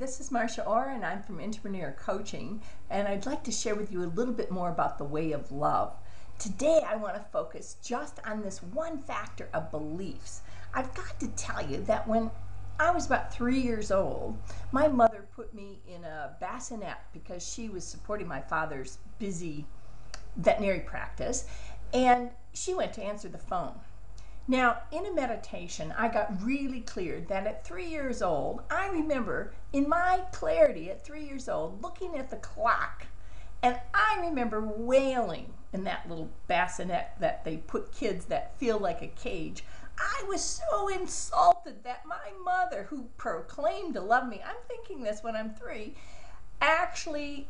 this is Marsha and I'm from Entrepreneur Coaching, and I'd like to share with you a little bit more about the way of love. Today I want to focus just on this one factor of beliefs. I've got to tell you that when I was about 3 years old, my mother put me in a bassinet because she was supporting my father's busy veterinary practice, and she went to answer the phone. Now, in a meditation, I got really clear that at 3 years old, I remember in my clarity at 3 years old, looking at the clock, and I remember wailing in that little bassinet that they put kids that feel like a cage. I was so insulted that my mother, who proclaimed to love me, I'm thinking this when I'm 3, actually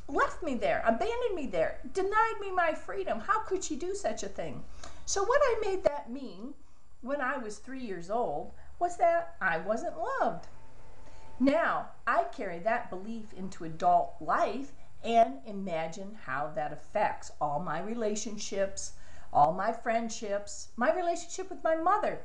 left me there, abandoned me there, denied me my freedom. How could she do such a thing? So what I made that mean when I was 3 years old was that I wasn't loved. Now, I carry that belief into adult life and imagine how that affects all my relationships, all my friendships, my relationship with my mother.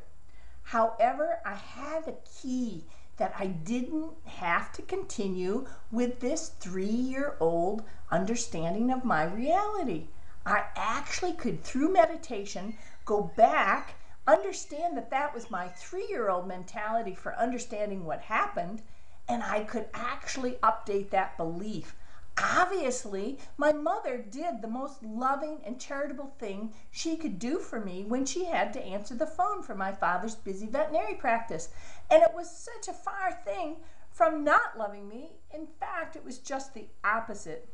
However, I had a key that I didn't have to continue with this 3-year-old understanding of my reality. I actually could, through meditation, go back, understand that that was my 3-year-old mentality for understanding what happened, and I could actually update that belief. Obviously, my mother did the most loving and charitable thing she could do for me when she had to answer the phone for my father's busy veterinary practice. And it was such a far thing from not loving me. In fact, it was just the opposite.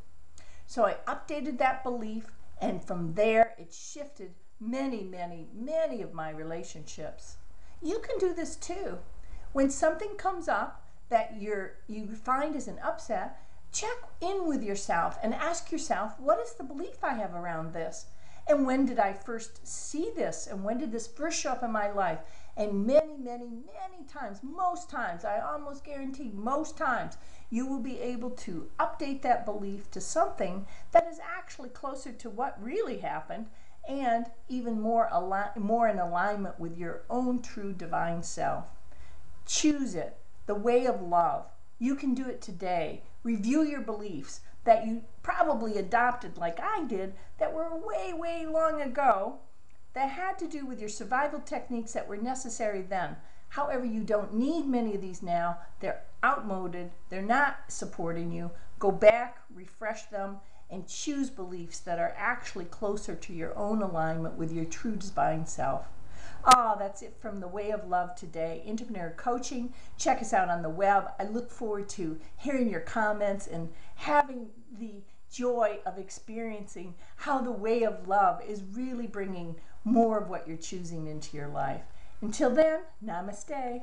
So I updated that belief, and from there it shifted many of my relationships. You can do this too. When something comes up that you find is an upset, check in with yourself and ask yourself, what is the belief I have around this? And when did I first see this? And when did this first show up in my life? And many times, most times, I almost guarantee most times, you will be able to update that belief to something that is actually closer to what really happened and even more in alignment with your own true divine self. Choose it, the way of love. You can do it today. Review your beliefs that you probably adopted like I did that were way long ago that had to do with your survival techniques that were necessary then. However, you don't need many of these now. They're outmoded. They're not supporting you. Go back, refresh them, and choose beliefs that are actually closer to your own alignment with your true divine self. That's it from The Way of Love today. Entrepreneur Coaching. Check us out on the web. I look forward to hearing your comments and having the joy of experiencing how the way of love is really bringing more of what you're choosing into your life. Until then, namaste.